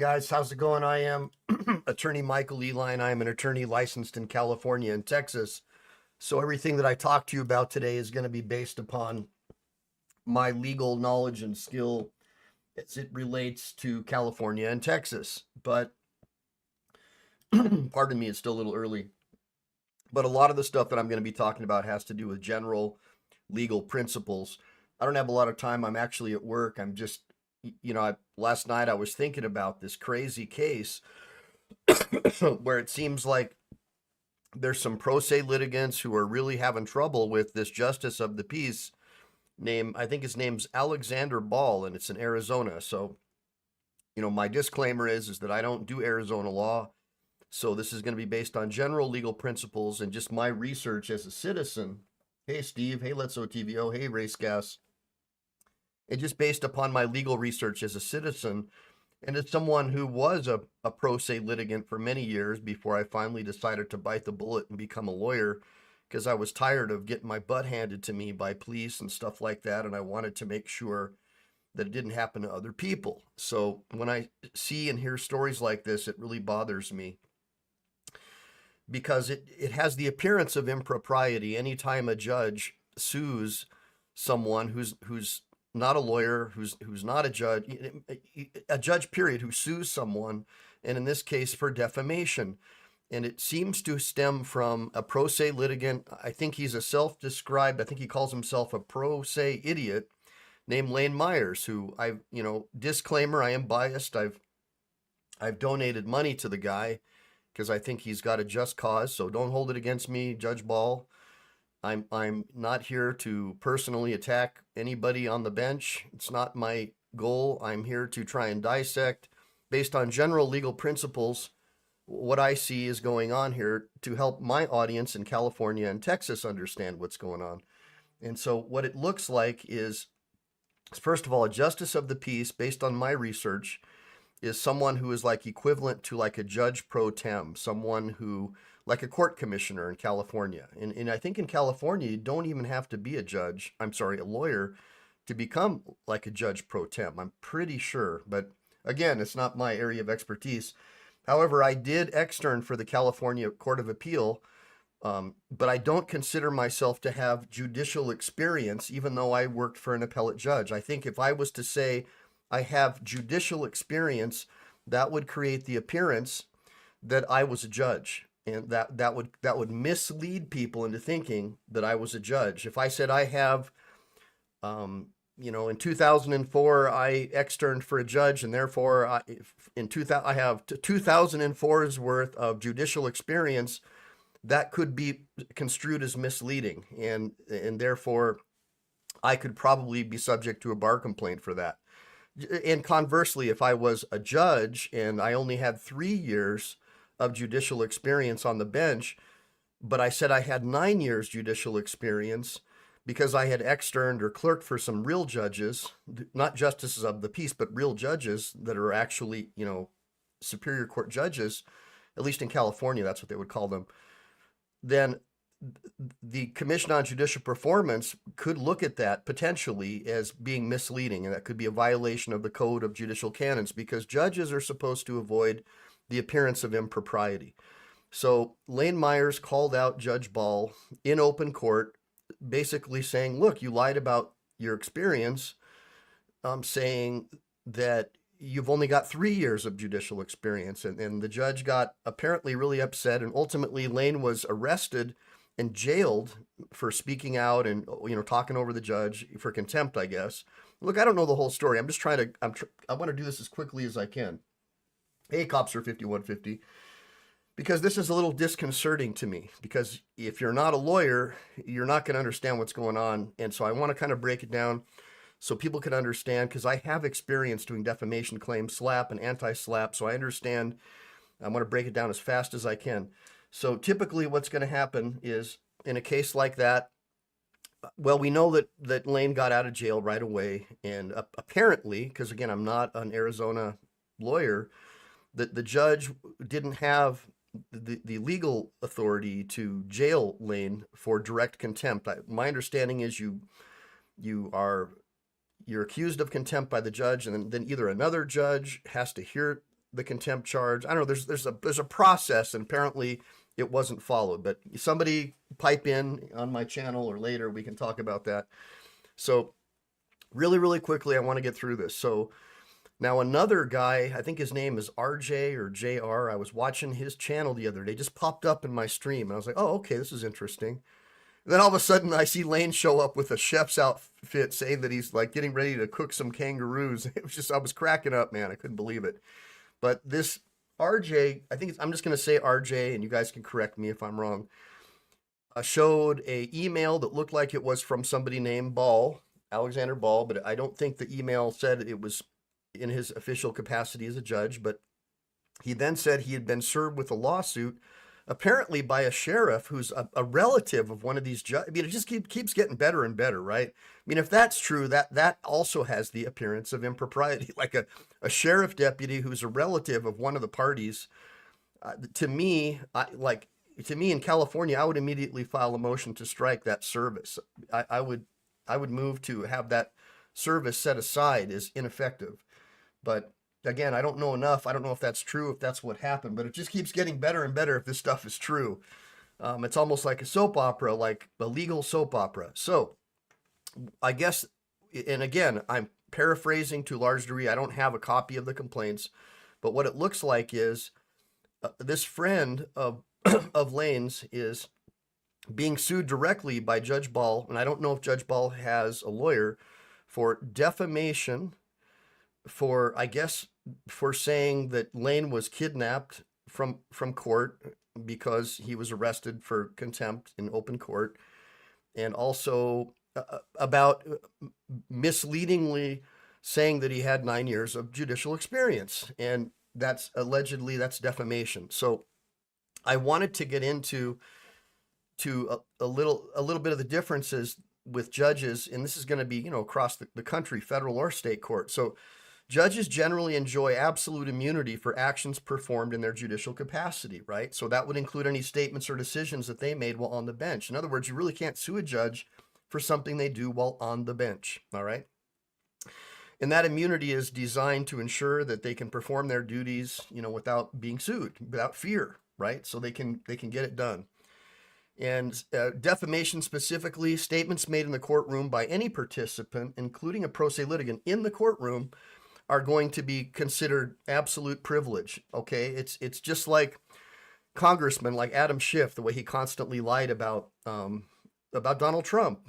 guys, how's it going? I am attorney Michael Eline. I am an attorney licensed in California and Texas. So everything that I talk to you about today is going to be based upon my legal knowledge and skill as it relates to California and Texas. But pardon me, it's still a little early. But a lot of the stuff that I'm going to be talking about has to do with general legal principles. I don't have a lot of time. I'm actually at work. I'm just, last night I was thinking about this crazy case where it seems like there's some pro se litigants who are really having trouble with this justice of the peace name. I think his name's Alexander Ball, and it's in Arizona. So, my disclaimer is that I don't do Arizona law. So this is going to be based on general legal principles and just my research as a citizen. Hey, Steve. Hey, Let's OTVO. Hey, Race Gas. And just based upon my legal research as a citizen and as someone who was a pro se litigant for many years before I finally decided to bite the bullet and become a lawyer, because I was tired of getting my butt handed to me by police and stuff like that. And I wanted to make sure that it didn't happen to other people. So when I see and hear stories like this, it really bothers me, because it has the appearance of impropriety anytime a judge sues someone who's not a lawyer, who's not a judge period, who sues someone, and in this case for defamation. And it seems to stem from a pro se litigant. I think he's I think he calls himself a pro se idiot named Lane Myers, who disclaimer, I am biased. I've donated money to the guy because I think he's got a just cause. So don't hold it against me, Judge Ball. I'm not here to personally attack anybody on the bench. It's not my goal. I'm here to try and dissect, based on general legal principles, what I see is going on here to help my audience in California and Texas understand what's going on. And so what it looks like is, first of all, a justice of the peace, based on my research, is someone who is like equivalent to like a judge pro tem, someone who, like a court commissioner in California. And I think in California, you don't even have to be a lawyer to become like a judge pro tem. I'm pretty sure. But again, it's not my area of expertise. However, I did extern for the California Court of Appeal, but I don't consider myself to have judicial experience, even though I worked for an appellate judge. I think if I was to say I have judicial experience, that would create the appearance that I was a judge. And that would mislead people into thinking that I was a judge. If I said I have, in 2004, I externed for a judge, and therefore I have 2004's worth of judicial experience, that could be construed as misleading. And therefore I could probably be subject to a bar complaint for that. And conversely, if I was a judge and I only had 3 years of judicial experience on the bench, but I said I had 9 years judicial experience because I had externed or clerked for some real judges, not justices of the peace, but real judges that are actually, superior court judges, at least in California, that's what they would call them, then the Commission on Judicial Performance could look at that potentially as being misleading, and that could be a violation of the Code of Judicial Canons, because judges are supposed to avoid the appearance of impropriety. So Lane Myers called out Judge Ball in open court, basically saying, look, you lied about your experience, saying that you've only got 3 years of judicial experience. And the judge got apparently really upset, and ultimately Lane was arrested and jailed for speaking out and, talking over the judge for contempt, I guess. Look, I don't know the whole story. I'm just trying to, I want to do this as quickly as I can. Hey, Copser 5150, because this is a little disconcerting to me, because if you're not a lawyer, you're not going to understand what's going on. And so I want to kind of break it down so people can understand, because I have experience doing defamation claims, SLAPP and anti-SLAPP, so I understand. I want to break it down as fast as I can. So typically what's going to happen is, in a case like that, well, we know that Lane got out of jail right away, and apparently, because again, I'm not an Arizona lawyer, that the judge didn't have the legal authority to jail Lane for direct contempt. My understanding is you're accused of contempt by the judge, and then either another judge has to hear the contempt charge. I don't know. There's a process, and apparently it wasn't followed. But somebody pipe in on my channel, or later we can talk about that. So really quickly, I want to get through this. So now another guy, I think his name is RJ or JR. I was watching his channel the other day, just popped up in my stream, and I was like, oh, okay, this is interesting. And then all of a sudden, I see Lane show up with a chef's outfit, saying that he's like getting ready to cook some kangaroos. It was just, I was cracking up, man. I couldn't believe it. But this RJ, I'm just going to say RJ, and you guys can correct me if I'm wrong, showed a email that looked like it was from somebody named Ball, Alexander Ball, but I don't think the email said it was in his official capacity as a judge. But he then said he had been served with a lawsuit, apparently by a sheriff who's a relative of one of these judges. I mean, it just keeps getting better and better, right? I mean, if that's true, that also has the appearance of impropriety, like a sheriff deputy who's a relative of one of the parties. To me, in California, I would immediately file a motion to strike that service. I would move to have that service set aside as ineffective. But again, I don't know enough. I don't know if that's true, if that's what happened, but it just keeps getting better and better if this stuff is true. It's almost like a soap opera, like a legal soap opera. So I guess, and again, I'm paraphrasing to a large degree. I don't have a copy of the complaints, but what it looks like is this friend of Lane's is being sued directly by Judge Ball, and I don't know if Judge Ball has a lawyer, for defamation, for, I guess, for saying that Lane was kidnapped from court because he was arrested for contempt in open court, and also about misleadingly saying that he had 9 years of judicial experience, and that's defamation. So I wanted to get into a little bit of the differences with judges, and this is going to be, across the country, federal or state court. So judges generally enjoy absolute immunity for actions performed in their judicial capacity, right? So that would include any statements or decisions that they made while on the bench. In other words, you really can't sue a judge for something they do while on the bench, all right? And that immunity is designed to ensure that they can perform their duties, without being sued, without fear, right? So they can get it done. And defamation specifically, statements made in the courtroom by any participant, including a pro se litigant in the courtroom, are going to be considered absolute privilege, okay? It's just like congressmen like Adam Schiff, the way he constantly lied about Donald Trump,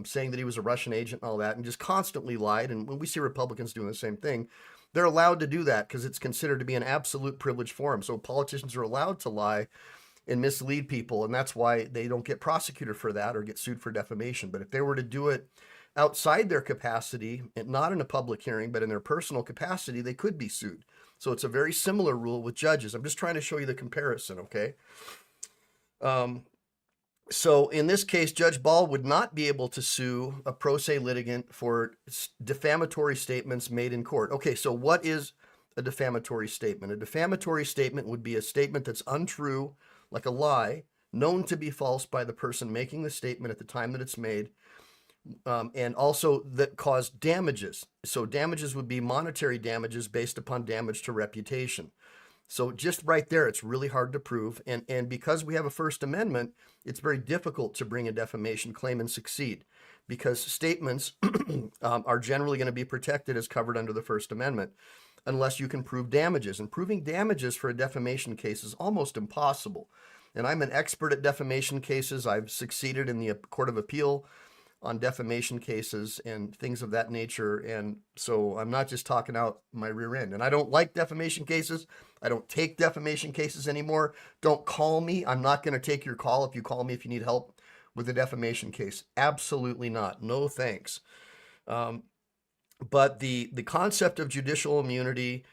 saying that he was a Russian agent and all that, and just constantly lied. And when we see Republicans doing the same thing, they're allowed to do that because it's considered to be an absolute privilege for them. So politicians are allowed to lie and mislead people, and that's why they don't get prosecuted for that or get sued for defamation. But if they were to do it outside their capacity, and not in a public hearing, but in their personal capacity, they could be sued. So it's a very similar rule with judges. I'm just trying to show you the comparison, okay? So in this case, Judge Ball would not be able to sue a pro se litigant for defamatory statements made in court. Okay, so what is a defamatory statement? A defamatory statement would be a statement that's untrue, like a lie, known to be false by the person making the statement at the time that it's made, and also that caused damages. So damages would be monetary damages based upon damage to reputation. So just right there, it's really hard to prove. And because we have a First Amendment, it's very difficult to bring a defamation claim and succeed, because statements are generally going to be protected as covered under the First Amendment unless you can prove damages. And proving damages for a defamation case is almost impossible. And I'm an expert at defamation cases. I've succeeded in the Court of Appeal on defamation cases and things of that nature. And so I'm not just talking out my rear end. And I don't like defamation cases. I don't take defamation cases anymore. Don't call me. I'm not going to take your call if you call me if you need help with a defamation case. Absolutely not. No thanks. But the concept of judicial immunity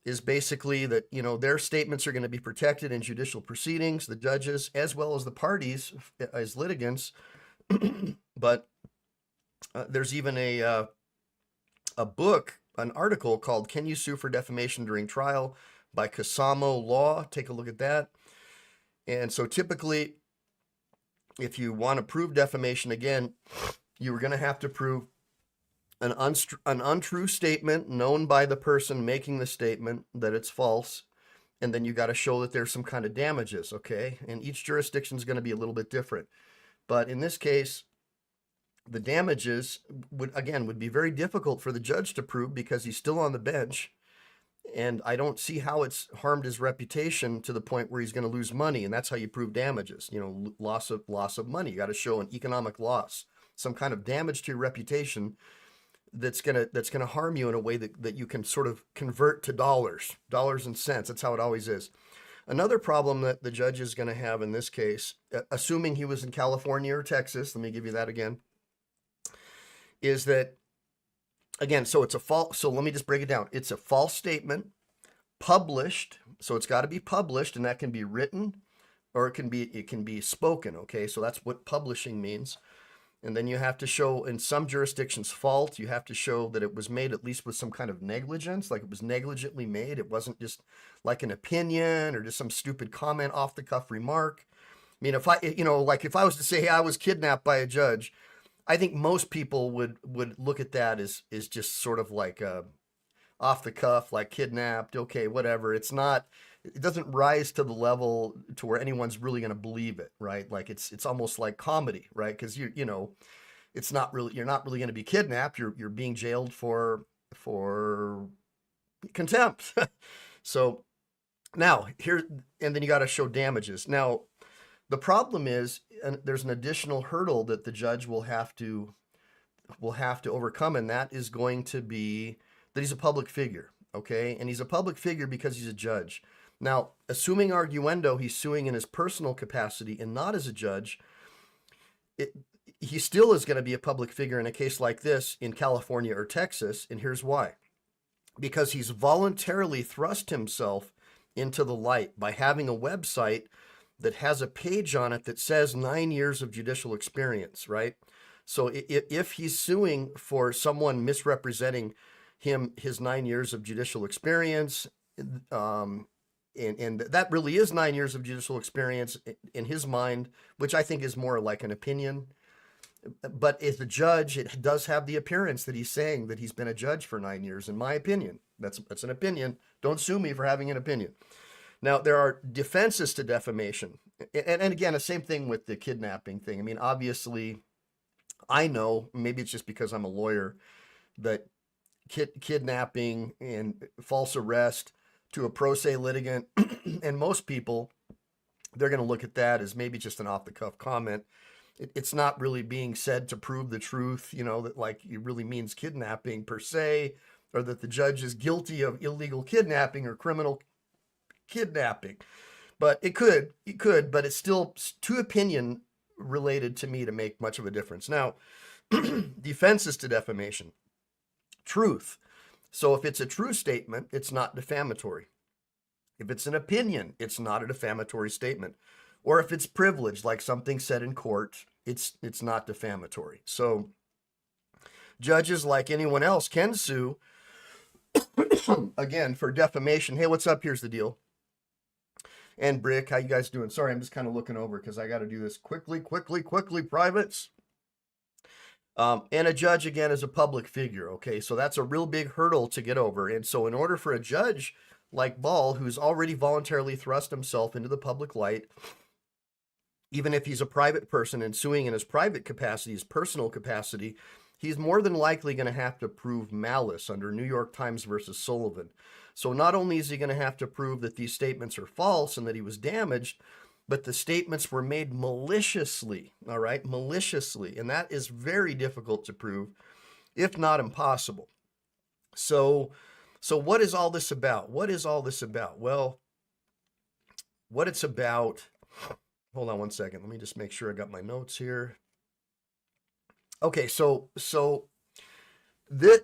is basically that, their statements are going to be protected in judicial proceedings, the judges, as well as the parties as litigants. But there's even a book, an article called "Can You Sue for Defamation During Trial" by Casamo Law. Take a look at that. And so typically, if you want to prove defamation, again, you were going to have to prove an untrue statement known by the person making the statement that it's false, and then you got to show that there's some kind of damages, okay? And each jurisdiction is going to be a little bit different. But in this case, the damages would be very difficult for the judge to prove because he's still on the bench. And I don't see how it's harmed his reputation to the point where he's going to lose money. And that's how you prove damages. You know, loss of money. You got to show an economic loss, some kind of damage to your reputation that's gonna harm you in a way that you can sort of convert to dollars and cents. That's how it always is. Another problem that the judge is going to have in this case, assuming he was in California or Texas, let me give you that again, is that, again, so it's a false, so let me just break it down. It's a false statement, published, so it's got to be published, and that can be written or it can be spoken, okay? So that's what publishing means. And then you have to show, in some jurisdictions, fault. You have to show that it was made at least with some kind of negligence, like it was negligently made. It wasn't just like an opinion or just some stupid comment, off the cuff remark. I mean, if I was to say, hey, I was kidnapped by a judge, I think most people would look at that as just sort of like off the cuff, like kidnapped, okay, whatever. It doesn't rise to the level to where anyone's really going to believe it, right? Like it's almost like comedy, right? Because it's not really, you're not really going to be kidnapped. You're being jailed for contempt. So now and then you got to show damages. Now, the problem is, there's an additional hurdle that the judge will have to overcome, and that is going to be that he's a public figure, okay? And he's a public figure because he's a judge. Now, assuming arguendo, he's suing in his personal capacity and not as a judge, he still is going to be a public figure in a case like this in California or Texas, and here's why. Because he's voluntarily thrust himself into the light by having a website that has a page on it that says 9 years of judicial experience, right? So if he's suing for someone misrepresenting his 9 years of judicial experience, and that really is 9 years of judicial experience in his mind, which I think is more like an opinion. But as a judge, it does have the appearance that he's saying that he's been a judge for 9 years, in my opinion. That's an opinion. Don't sue me for having an opinion. Now, there are defenses to defamation. And again, the same thing with the kidnapping thing. I mean, obviously, I know, maybe it's just because I'm a lawyer, that kidnapping and false arrest to a pro se litigant, and most people, they're going to look at that as maybe just an off-the-cuff comment. It's not really being said to prove the truth, that like it really means kidnapping per se, or that the judge is guilty of illegal kidnapping or criminal kidnapping. But it could, but it's still too opinion related to me to make much of a difference. Now, defenses to defamation. Truth. So if it's a true statement, it's not defamatory. If it's an opinion, it's not a defamatory statement. Or if it's privileged, like something said in court, it's not defamatory. So judges, like anyone else, can sue, again, for defamation. Hey, what's up? Here's the deal. And Brick, how you guys doing? Sorry, I'm just kind of looking over because I got to do this quickly, privates. And a judge, again, is a public figure, okay? So that's a real big hurdle to get over. And so in order for a judge like Ball, who's already voluntarily thrust himself into the public light, even if he's a private person and suing in his private capacity, his personal capacity, he's more than likely going to have to prove malice under New York Times versus Sullivan. So not only is he going to have to prove that these statements are false and that he was damaged, but the statements were made maliciously, all right? Maliciously. And that is very difficult to prove, if not impossible. So what is all this about? What is all this about? Well, what it's about, hold on one second. Let me just make sure I got my notes here. Okay, so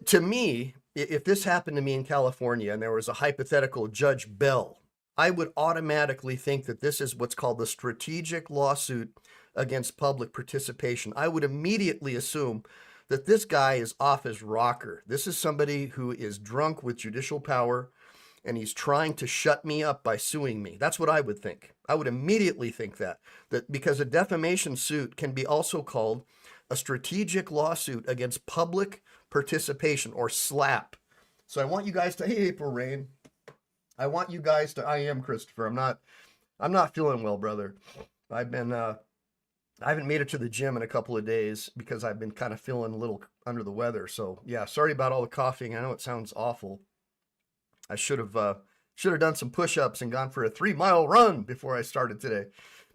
to me, if this happened to me in California and there was a hypothetical Judge Bell, I would automatically think that this is what's called the strategic lawsuit against public participation. I would immediately assume that this guy is off his rocker. This is somebody who is drunk with judicial power, and he's trying to shut me up by suing me. That's what I would think. I would immediately think that because a defamation suit can be also called a strategic lawsuit against public participation, or SLAPP. So I want you guys to, hey, April Rain, I want you guys to, I am Christopher. I'm not feeling well, brother. I've been, I haven't made it to the gym in a couple of days because I've been kind of feeling a little under the weather. So yeah, sorry about all the coughing. I know it sounds awful. I should have done some push-ups and gone for a 3-mile run before I started today.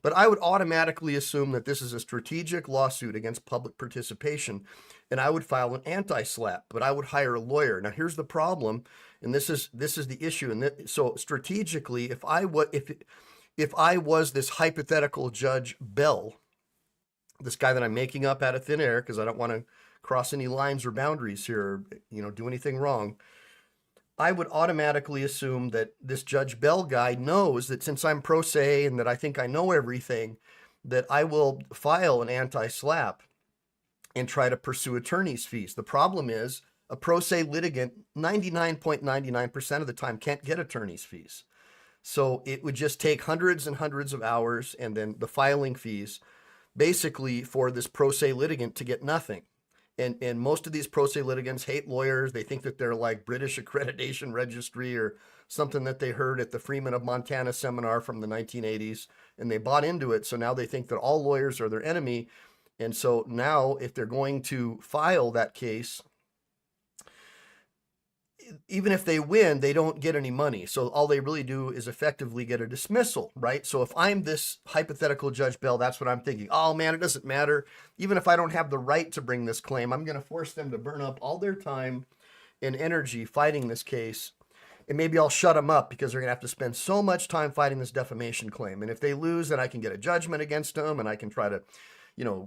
But I would automatically assume that this is a strategic lawsuit against public participation, and I would file an anti-SLAPP, but I would hire a lawyer. Now here's the problem, and this is the issue. And so strategically, if I was this hypothetical Judge Bell, this guy that I'm making up out of thin air because I don't want to cross any lines or boundaries here, or, do anything wrong, I would automatically assume that this Judge Bell guy knows that since I'm pro se and that I think I know everything, that I will file an anti-SLAPP and try to pursue attorney's fees. The problem is a pro se litigant 99.99% of the time can't get attorney's fees. So it would just take hundreds and hundreds of hours and then the filing fees basically for this pro se litigant to get nothing. And most of these pro se litigants hate lawyers. They think that they're like British Accreditation Registry or something that they heard at the Freeman of Montana seminar from the 1980s, and they bought into it. So now they think that all lawyers are their enemy. And so now if they're going to file that case, even if they win, they don't get any money. So all they really do is effectively get a dismissal, right? So if I'm this hypothetical Judge Bell, that's what I'm thinking. Oh man, it doesn't matter. Even if I don't have the right to bring this claim, I'm going to force them to burn up all their time and energy fighting this case. And maybe I'll shut them up because they're going to have to spend so much time fighting this defamation claim. And if they lose, then I can get a judgment against them and I can try to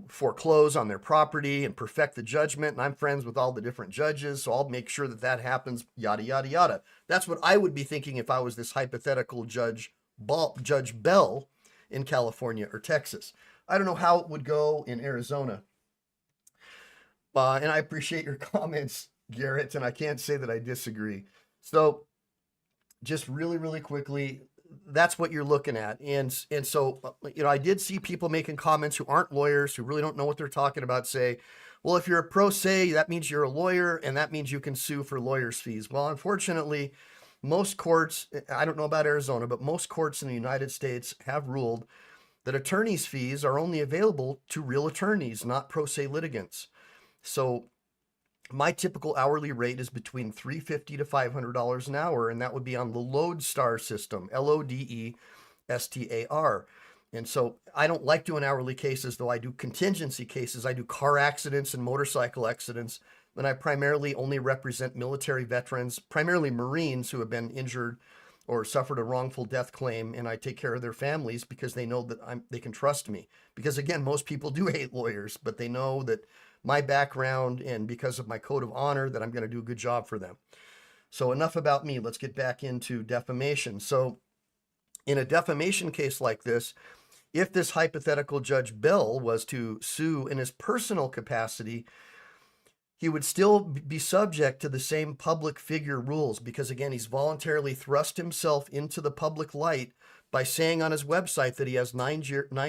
foreclose on their property and perfect the judgment. And I'm friends with all the different judges, so I'll make sure that that happens, yada, yada, yada. That's what I would be thinking if I was this hypothetical Judge Bell in California or Texas. I don't know how it would go in Arizona. And I appreciate your comments, Garrett, and I can't say that I disagree. So just really, really quickly, that's what you're looking at. And so, I did see people making comments who aren't lawyers, who really don't know what they're talking about, say, well, if you're a pro se, that means you're a lawyer and that means you can sue for lawyer's fees. Well, unfortunately, most courts, I don't know about Arizona, but most courts in the United States have ruled that attorney's fees are only available to real attorneys, not pro se litigants. So my typical hourly rate is between $350 to $500 an hour, and that would be on the Lodestar system, Lodestar. And so I don't like doing hourly cases, though I do contingency cases. I do car accidents and motorcycle accidents, and I primarily only represent military veterans, primarily Marines who have been injured or suffered a wrongful death claim, and I take care of their families because they know that they can trust me. Because again, most people do hate lawyers, but they know that my background and because of my code of honor that I'm going to do a good job for them. So enough about me. Let's get back into defamation. So in a defamation case like this, if this hypothetical Judge Bell was to sue in his personal capacity, he would still be subject to the same public figure rules because, again, he's voluntarily thrust himself into the public light by saying on his website that he has 9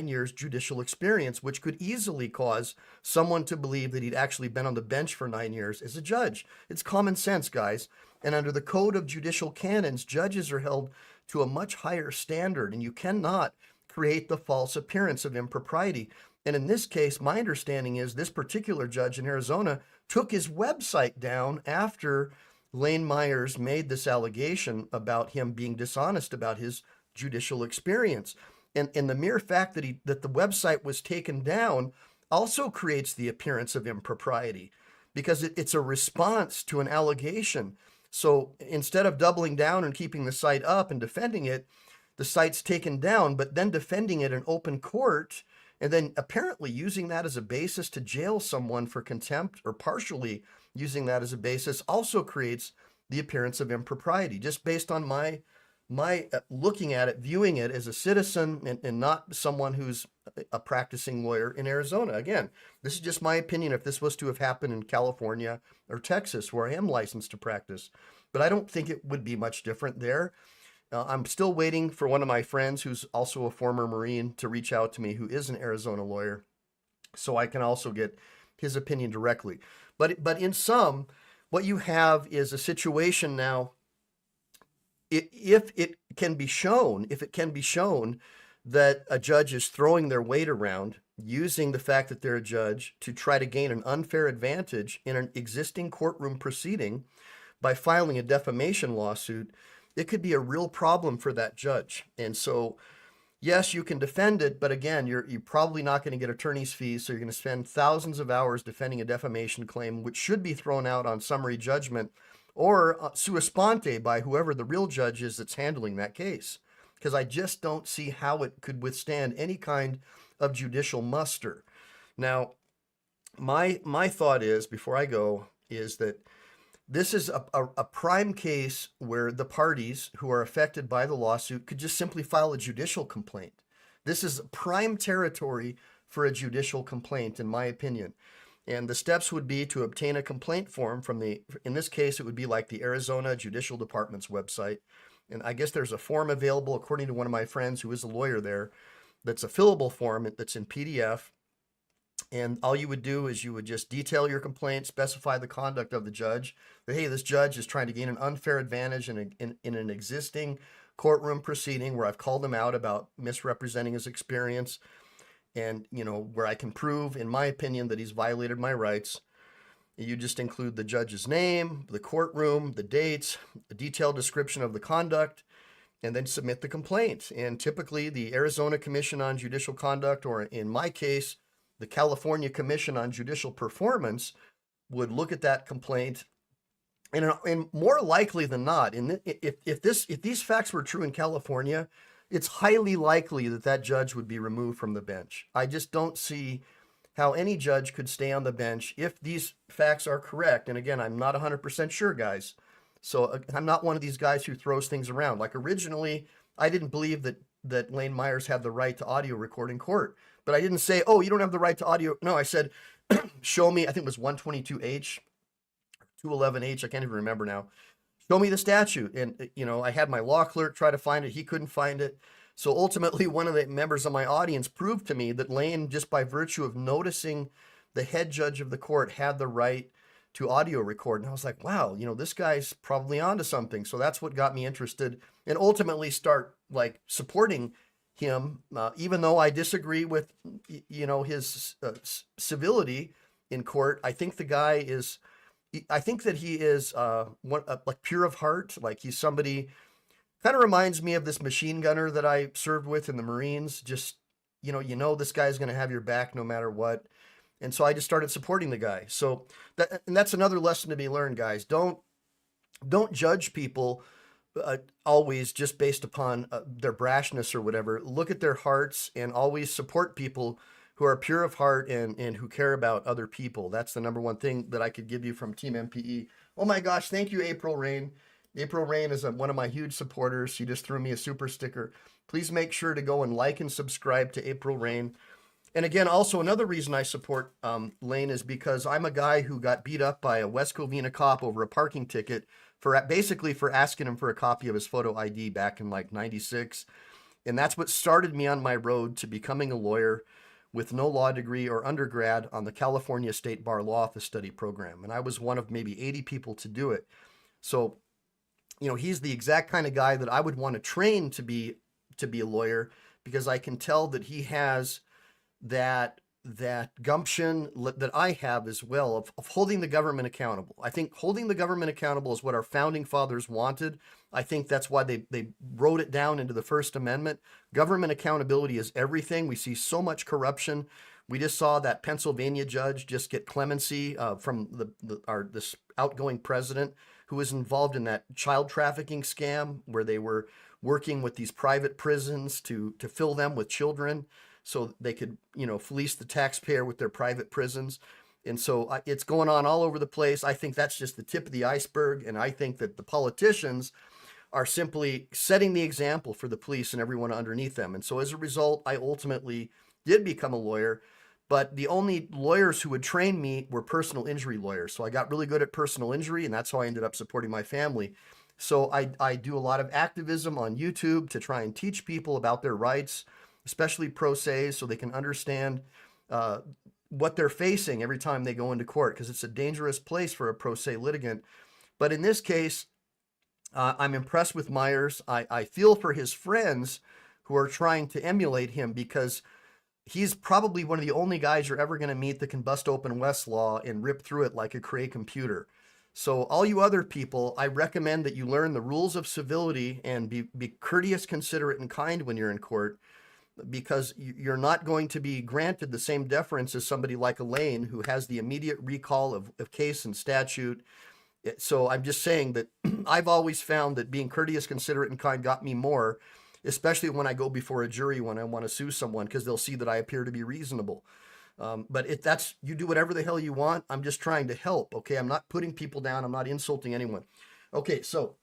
years judicial experience, which could easily cause someone to believe that he'd actually been on the bench for 9 years as a judge. It's common sense, guys. And under the code of judicial canons, judges are held to a much higher standard, and you cannot create the false appearance of impropriety. And in this case, my understanding is this particular judge in Arizona took his website down after Lane Myers made this allegation about him being dishonest about his judicial experience. And the mere fact that the website was taken down also creates the appearance of impropriety because it's a response to an allegation. So instead of doubling down and keeping the site up and defending it, the site's taken down, but then defending it in open court and then apparently using that as a basis to jail someone for contempt or partially using that as a basis also creates the appearance of impropriety just based on my looking at it, viewing it as a citizen and not someone who's a practicing lawyer in Arizona. Again, this is just my opinion if this was to have happened in California or Texas, where I am licensed to practice. But I don't think it would be much different there. I'm still waiting for one of my friends who's also a former Marine to reach out to me, who is an Arizona lawyer, so I can also get his opinion directly. But in some, what you have is a situation now, if it can be shown, that a judge is throwing their weight around, using the fact that they're a judge to try to gain an unfair advantage in an existing courtroom proceeding by filing a defamation lawsuit, it could be a real problem for that judge. And so, yes, you can defend it, but again, you're probably not going to get attorney's fees, so you're going to spend thousands of hours defending a defamation claim, which should be thrown out on summary judgment or sua sponte by whoever the real judge is that's handling that case. Because I just don't see how it could withstand any kind of judicial muster. Now, my thought is, before I go, is that this is a prime case where the parties who are affected by the lawsuit could just simply file a judicial complaint. This is prime territory for a judicial complaint, in my opinion. And the steps would be to obtain a complaint form from in this case, it would be like the Arizona Judicial Department's website. And I guess there's a form available, according to one of my friends who is a lawyer there, that's a fillable form that's in PDF. And all you would do is you would just detail your complaint, specify the conduct of the judge, that, hey, this judge is trying to gain an unfair advantage in an existing courtroom proceeding where I've called him out about misrepresenting his experience, and, where I can prove, in my opinion, that he's violated my rights. You just include the judge's name, the courtroom, the dates, a detailed description of the conduct, and then submit the complaint. And typically the Arizona Commission on Judicial Conduct, or in my case, the California Commission on Judicial Performance, would look at that complaint. And more likely than not, if these facts were true in California, it's highly likely that judge would be removed from the bench. I just don't see how any judge could stay on the bench if these facts are correct. And again, I'm not 100% sure, guys. So I'm not one of these guys who throws things around. Like originally, I didn't believe that Lane Myers had the right to audio record in court. But I didn't say, oh, you don't have the right to audio. No, I said, show me, I think it was 122H, 211H, I can't even remember now. Show me the statute. And, I had my law clerk try to find it. He couldn't find it. So ultimately, one of the members of my audience proved to me that Lane, just by virtue of noticing the head judge of the court had the right to audio record. And I was like, wow, this guy's probably onto something. So that's what got me interested and ultimately start supporting him, even though I disagree with, his civility in court. I think the guy is, I think that he is pure of heart. Like he's somebody, kind of reminds me of this machine gunner that I served with in the Marines. Just, this guy's going to have your back no matter what. And so I just started supporting the guy. So that's another lesson to be learned, guys. Don't judge people always just based upon their brashness or whatever. Look at their hearts and always support people who are pure of heart and who care about other people. That's the number one thing that I could give you from Team MPE. Oh my gosh, thank you, April Rain. April Rain is one of my huge supporters. She just threw me a super sticker. Please make sure to go and like and subscribe to April Rain. And again, also another reason I support Lane is because I'm a guy who got beat up by a West Covina cop over a parking ticket for asking him for a copy of his photo ID back in '96. And that's what started me on my road to becoming a lawyer with no law degree or undergrad on the California State Bar Law Office Study Program. And I was one of maybe 80 people to do it. So, he's the exact kind of guy that I would want to train to be a lawyer, because I can tell that he has that gumption that I have as well of holding the government accountable. I think holding the government accountable is what our founding fathers wanted. I think that's why they wrote it down into the First Amendment. Government accountability is everything. We see so much corruption. We just saw that Pennsylvania judge just get clemency from this outgoing president who was involved in that child trafficking scam where they were working with these private prisons to fill them with children so they could, fleece the taxpayer with their private prisons. And so it's going on all over the place. I think that's just the tip of the iceberg. And I think that the politicians are simply setting the example for the police and everyone underneath them. And so as a result, I ultimately did become a lawyer, but the only lawyers who would train me were personal injury lawyers. So I got really good at personal injury, and that's how I ended up supporting my family. So I do a lot of activism on YouTube to try and teach people about their rights, especially pro se, so they can understand what they're facing every time they go into court, because it's a dangerous place for a pro se litigant. But in this case, I'm impressed with Myers. I feel for his friends who are trying to emulate him, because he's probably one of the only guys you're ever going to meet that can bust open Westlaw and rip through it like a Cray computer. So all you other people, I recommend that you learn the rules of civility and be courteous, considerate, and kind when you're in court, because you're not going to be granted the same deference as somebody like Elaine, who has the immediate recall of case and statute. So I'm just saying that I've always found that being courteous, considerate, and kind got me more, especially when I go before a jury when I want to sue someone, because they'll see that I appear to be reasonable. But if that's, you do whatever the hell you want. I'm just trying to help. Okay. I'm not putting people down. I'm not insulting anyone. Okay. So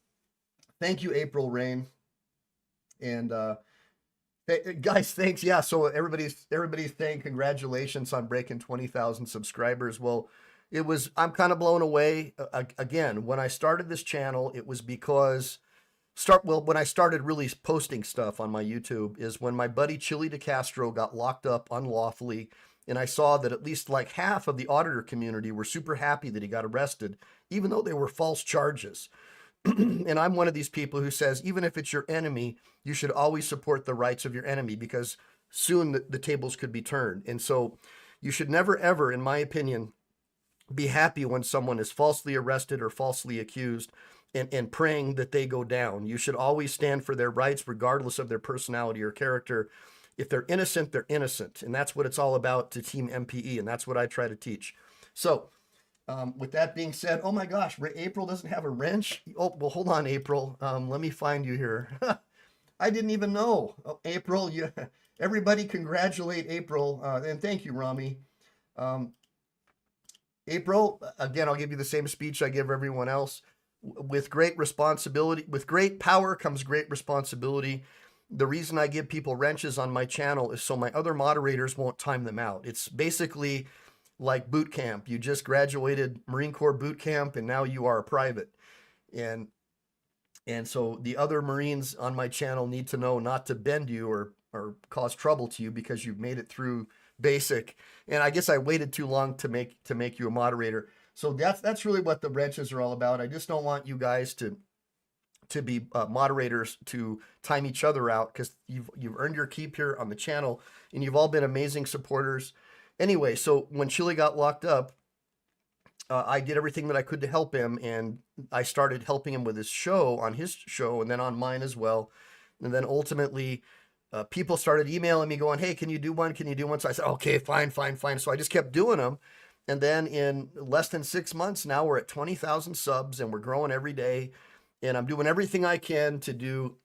thank you, April Rain. And, hey, guys, thanks. Yeah. So everybody's saying congratulations on breaking 20,000 subscribers. Well, I'm kind of blown away. Again, when I started this channel, it was because when I started really posting stuff on my YouTube is when my buddy Chili DeCastro got locked up unlawfully. And I saw that at least like half of the auditor community were super happy that he got arrested, even though they were false charges. And I'm one of these people who says, even if it's your enemy, you should always support the rights of your enemy, because soon the tables could be turned. And so you should never, ever, in my opinion, be happy when someone is falsely arrested or falsely accused and praying that they go down. You should always stand for their rights, regardless of their personality or character. If they're innocent, they're innocent. And that's what it's all about to Team MPE. And that's what I try to teach. So with that being said, oh my gosh, April doesn't have a wrench. Oh, well, hold on, April. Let me find you here. I didn't even know. Oh, April, everybody congratulate April. And thank you, Rami. April, again, I'll give you the same speech I give everyone else. With great responsibility, with great power comes great responsibility. The reason I give people wrenches on my channel is so my other moderators won't time them out. It's basically like boot camp. You just graduated Marine Corps boot camp and now you are a private. And so the other Marines on my channel need to know not to bend you or cause trouble to you because you've made it through basic. And I guess I waited too long to make you a moderator. So that's really what the wrenches are all about. I just don't want you guys to be moderators to time each other out, because you've earned your keep here on the channel and you've all been amazing supporters. Anyway, so when Chili got locked up, I did everything that I could to help him, and I started helping him with his show, on his show, and then on mine as well. And then ultimately, people started emailing me going, hey, can you do one? Can you do one? So I said, okay, fine. So I just kept doing them. And then in less than 6 months, now we're at 20,000 subs and we're growing every day. And I'm doing everything I can to do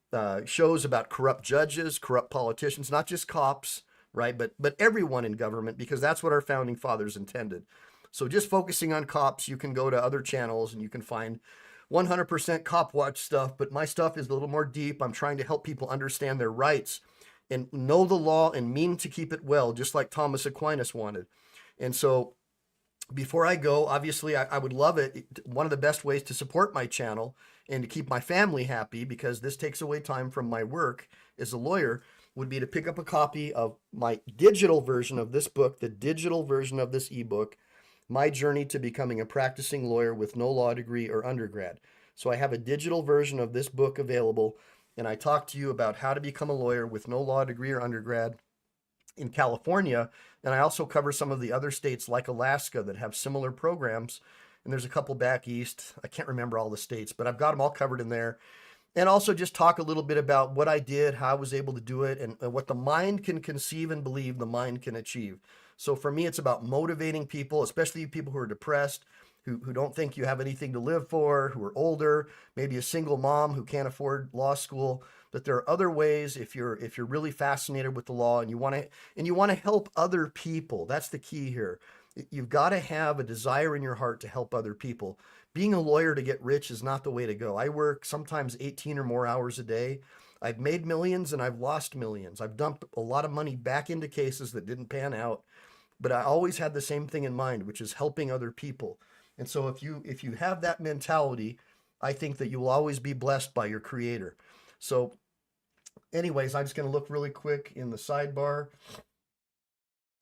shows about corrupt judges, corrupt politicians, not just cops, right? But everyone in government, because that's what our founding fathers intended. So just focusing on cops, you can go to other channels and you can find 100% cop watch stuff, but my stuff is a little more deep. I'm trying to help people understand their rights and know the law and mean to keep it well, just like Thomas Aquinas wanted. And so before I go, obviously I would love it. One of the best ways to support my channel and to keep my family happy, because this takes away time from my work as a lawyer, would be to pick up a copy of my digital version of this book, the digital version of this ebook, My Journey to Becoming a Practicing Lawyer with No Law Degree or Undergrad. So I have a digital version of this book available, and I talk to you about how to become a lawyer with no law degree or undergrad in California. And I also cover some of the other states like Alaska that have similar programs. And there's a couple back east. I can't remember all the states, but I've got them all covered in there. And also just talk a little bit about what I did, how I was able to do it, and what the mind can conceive and believe the mind can achieve. So for me, it's about motivating people, especially people who are depressed, who don't think you have anything to live for, who are older, maybe a single mom who can't afford law school. But there are other ways if you're really fascinated with the law and you want to help other people. That's the key here. You've got to have a desire in your heart to help other people. Being a lawyer to get rich is not the way to go. I work sometimes 18 or more hours a day. I've made millions and I've lost millions. I've dumped a lot of money back into cases that didn't pan out. But I always had the same thing in mind, which is helping other people. And so if you have that mentality, I think that you will always be blessed by your creator. So anyways, I'm just going to look really quick in the sidebar.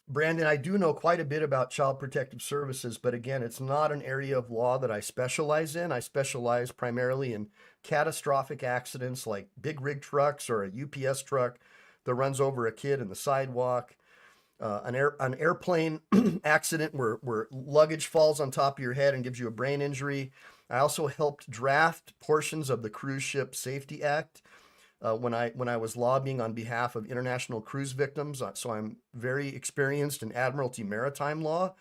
Brandon, I do know quite a bit about child protective services, but again, it's not an area of law that I specialize in. I specialize primarily in catastrophic accidents like big rig trucks or a UPS truck that runs over a kid in the sidewalk, an airplane accident where luggage falls on top of your head and gives you a brain injury. I also helped draft portions of the Cruise Ship Safety Act when I was lobbying on behalf of international cruise victims. So I'm very experienced in Admiralty maritime law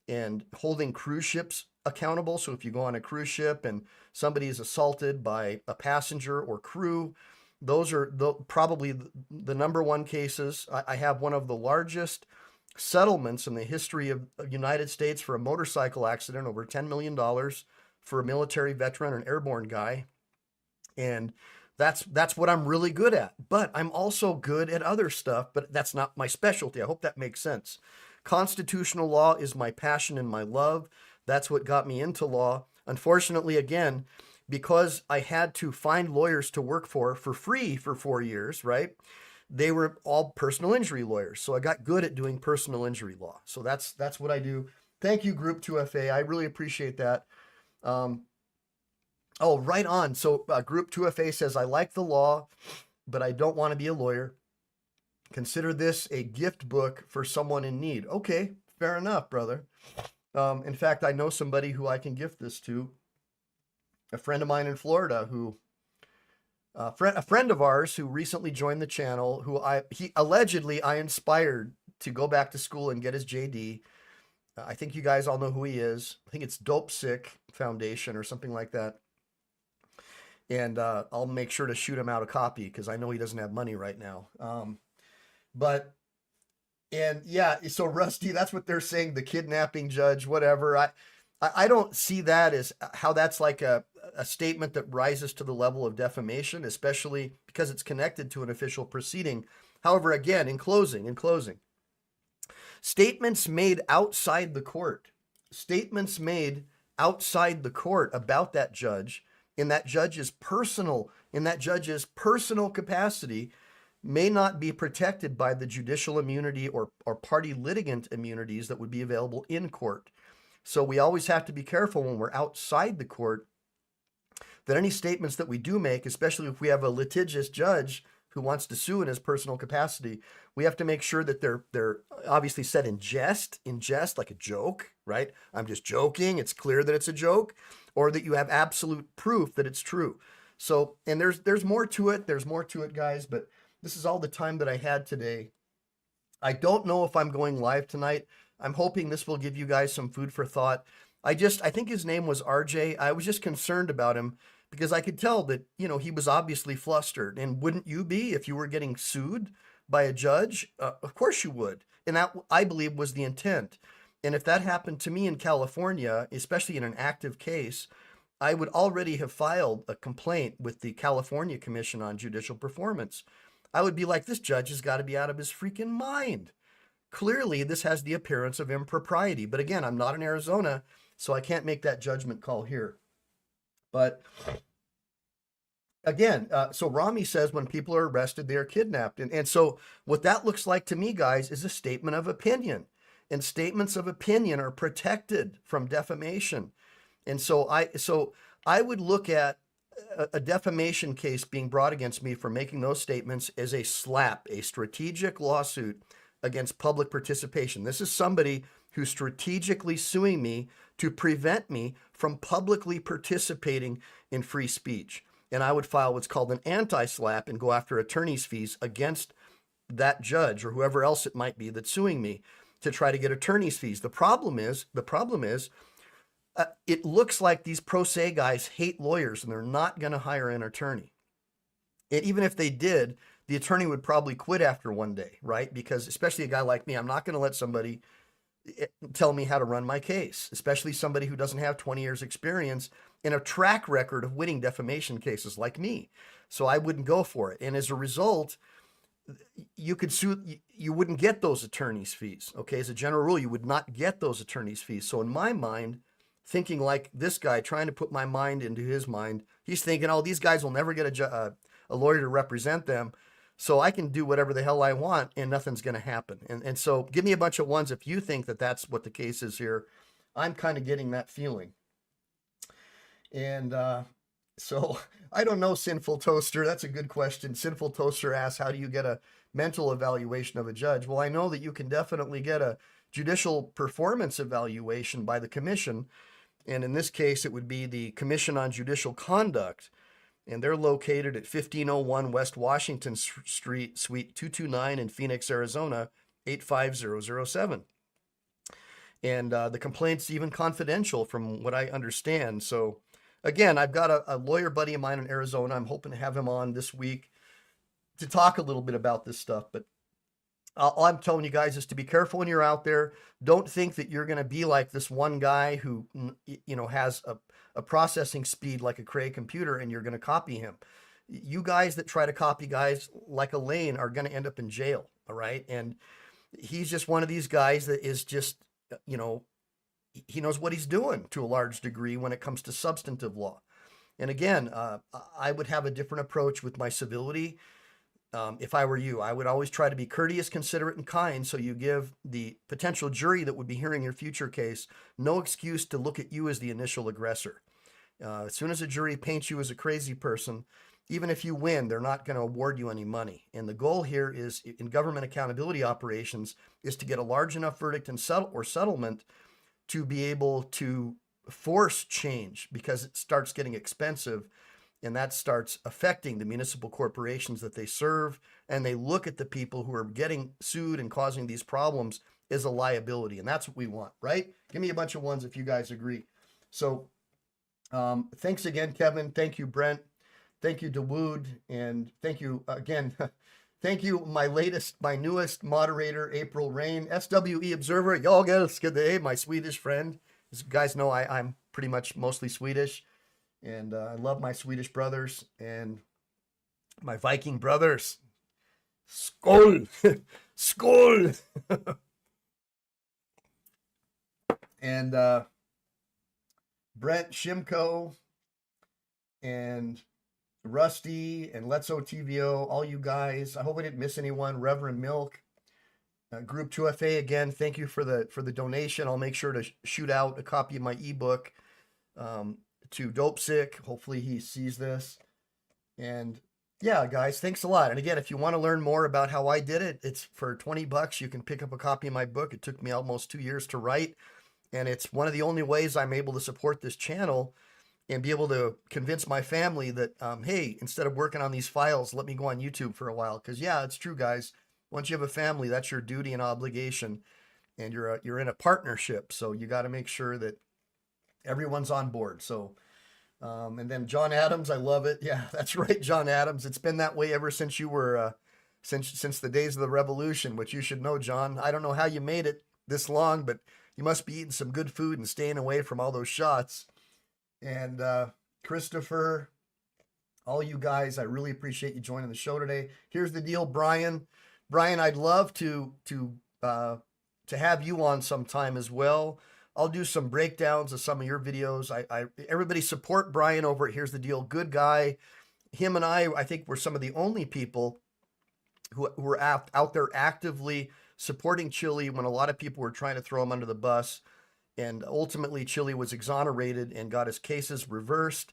and holding cruise ships accountable. So if you go on a cruise ship and somebody is assaulted by a passenger or crew, those are probably the number one cases. I have one of the largest settlements in the history of the United States for a motorcycle accident, over $10 million for a military veteran, an airborne guy. And that's what I'm really good at. But I'm also good at other stuff, but that's not my specialty. I hope that makes sense. Constitutional law is my passion and my love. That's what got me into law. Unfortunately, again, because I had to find lawyers to work for free for 4 years, right? They were all personal injury lawyers. So I got good at doing personal injury law. So that's what I do. Thank you, Group 2FA. I really appreciate that. Oh, right on. So Group 2FA says, I like the law, but I don't want to be a lawyer. Consider this a gift book for someone in need. Okay, fair enough, brother. In fact, I know somebody who I can gift this to. A friend of mine in Florida who, a friend of ours who recently joined the channel, who he allegedly I inspired to go back to school and get his JD. I think you guys all know who he is. I think it's Dope Sick Foundation or something like that. And I'll make sure to shoot him out a copy because I know he doesn't have money right now. And yeah, so Rusty, that's what they're saying, the kidnapping judge, whatever. I don't see that as how that's like a statement that rises to the level of defamation, especially because it's connected to an official proceeding. However, again, in closing, statements made outside the court about that judge in that judge's personal capacity may not be protected by the judicial immunity or party litigant immunities that would be available in court. So we always have to be careful when we're outside the court that any statements that we do make, especially if we have a litigious judge who wants to sue in his personal capacity, we have to make sure that they're obviously said in jest, like a joke, right? I'm just joking. It's clear that it's a joke, or that you have absolute proof that it's true. So, and there's more to it. There's more to it, guys, but this is all the time that I had today. I don't know if I'm going live tonight. I'm hoping this will give you guys some food for thought. I think his name was RJ. I was just concerned about him because I could tell that, he was obviously flustered. And wouldn't you be if you were getting sued by a judge? Of course you would. And that, I believe, was the intent. And if that happened to me in California, especially in an active case, I would already have filed a complaint with the California Commission on Judicial Performance. I would be like, this judge has got to be out of his freaking mind. Clearly, this has the appearance of impropriety. But again, I'm not in Arizona, so I can't make that judgment call here. But again, so Rami says when people are arrested, they are kidnapped. And so what that looks like to me, guys, is a statement of opinion. And statements of opinion are protected from defamation. And so I would look at a defamation case being brought against me for making those statements as a SLAPP, a strategic lawsuit against public participation. This is somebody who's strategically suing me to prevent me from publicly participating in free speech. And I would file what's called an anti-SLAPP and go after attorney's fees against that judge or whoever else it might be that's suing me to try to get attorney's fees. The problem is, it looks like these pro se guys hate lawyers and they're not going to hire an attorney. And even if they did, the attorney would probably quit after one day, right? Because especially a guy like me, I'm not going to let somebody tell me how to run my case, especially somebody who doesn't have 20 years experience and a track record of winning defamation cases like me. So I wouldn't go for it. And as a result, you could sue, you wouldn't get those attorney's fees. Okay. As a general rule, you would not get those attorney's fees. So in my mind, thinking like this guy, trying to put my mind into his mind, he's thinking, oh, these guys will never get a lawyer to represent them. So I can do whatever the hell I want and nothing's going to happen. And so give me a bunch of ones if you think that that's what the case is here. I'm kind of getting that feeling. And so I don't know, Sinful Toaster. That's a good question. Sinful Toaster asks, how do you get a mental evaluation of a judge? Well, I know that you can definitely get a judicial performance evaluation by the commission. And in this case, it would be the Commission on Judicial Conduct. And they're located at 1501 West Washington Street, Suite 229 in Phoenix, Arizona, 85007. And the complaint's even confidential from what I understand. So again, I've got a lawyer buddy of mine in Arizona. I'm hoping to have him on this week to talk a little bit about this stuff. But all I'm telling you guys is to be careful when you're out there. Don't think that you're going to be like this one guy who, has a processing speed like a Cray computer and you're going to copy him. You guys that try to copy guys like Elaine are going to end up in jail. All right. And he's just one of these guys that is just, he knows what he's doing to a large degree when it comes to substantive law. And again, I would have a different approach with my civility. If I were you, I would always try to be courteous, considerate, and kind. So you give the potential jury that would be hearing your future case no excuse to look at you as the initial aggressor. As soon as a jury paints you as a crazy person, even if you win, they're not going to award you any money. And the goal here is in government accountability operations is to get a large enough verdict and settlement to be able to force change, because it starts getting expensive. And that starts affecting the municipal corporations that they serve. And they look at the people who are getting sued and causing these problems as a liability. And that's what we want, right? Give me a bunch of ones if you guys agree. So thanks again, Kevin. Thank you, Brent. Thank you, Dawood. And thank you again. Thank you, my newest moderator, April Rain, SWE Observer. Y'all get us good day, my Swedish friend. As you guys know, I'm pretty much mostly Swedish. And I love my Swedish brothers and my Viking brothers. Skål! Skål! And Brent Shimko and Rusty and Let's OTVO, all you guys. I hope I didn't miss anyone. Reverend Milk, Group 2FA, again, thank you for the donation. I'll make sure to shoot out a copy of my ebook to Dope Sick. Hopefully he sees this. And yeah, guys, thanks a lot. And again, if you want to learn more about how I did it, it's for $20. You can pick up a copy of my book. It took me almost 2 years to write. And it's one of the only ways I'm able to support this channel and be able to convince my family that, hey, instead of working on these files, let me go on YouTube for a while. Because yeah, it's true, guys. Once you have a family, that's your duty and obligation. And you're in a partnership. So you got to make sure that everyone's on board. So, and then John Adams, I love it. Yeah, that's right, John Adams. It's been that way ever since you were, since the days of the revolution, which you should know, John. I don't know how you made it this long, but you must be eating some good food and staying away from all those shots. And Christopher, all you guys, I really appreciate you joining the show today. Here's the deal, Brian. Brian, I'd love to have you on sometime as well. I'll do some breakdowns of some of your videos. Everybody support Brian over at Here's the Deal. Good guy. Him and I think we're some of the only people who were out there actively supporting Chili when a lot of people were trying to throw him under the bus. And ultimately, Chili was exonerated and got his cases reversed.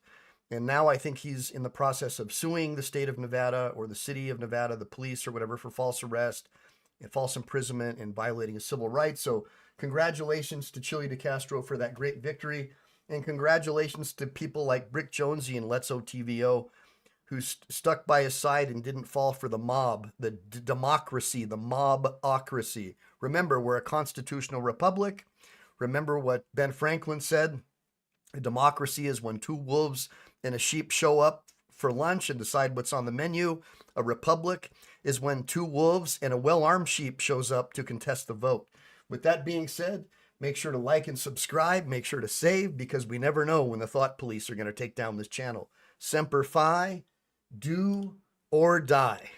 And now I think he's in the process of suing the state of Nevada or the city of Nevada, the police or whatever, for false arrest and false imprisonment and violating his civil rights. So congratulations to Chili DeCastro for that great victory. And congratulations to people like Brick Jonesy and Let's OTVO, who stuck by his side and didn't fall for the mob, the democracy, the mobocracy. Remember, we're a constitutional republic. Remember what Ben Franklin said. A democracy is when two wolves and a sheep show up for lunch and decide what's on the menu. A republic is when two wolves and a well-armed sheep shows up to contest the vote. With that being said, make sure to like and subscribe. Make sure to save, because we never know when the thought police are going to take down this channel. Semper Fi, do or die.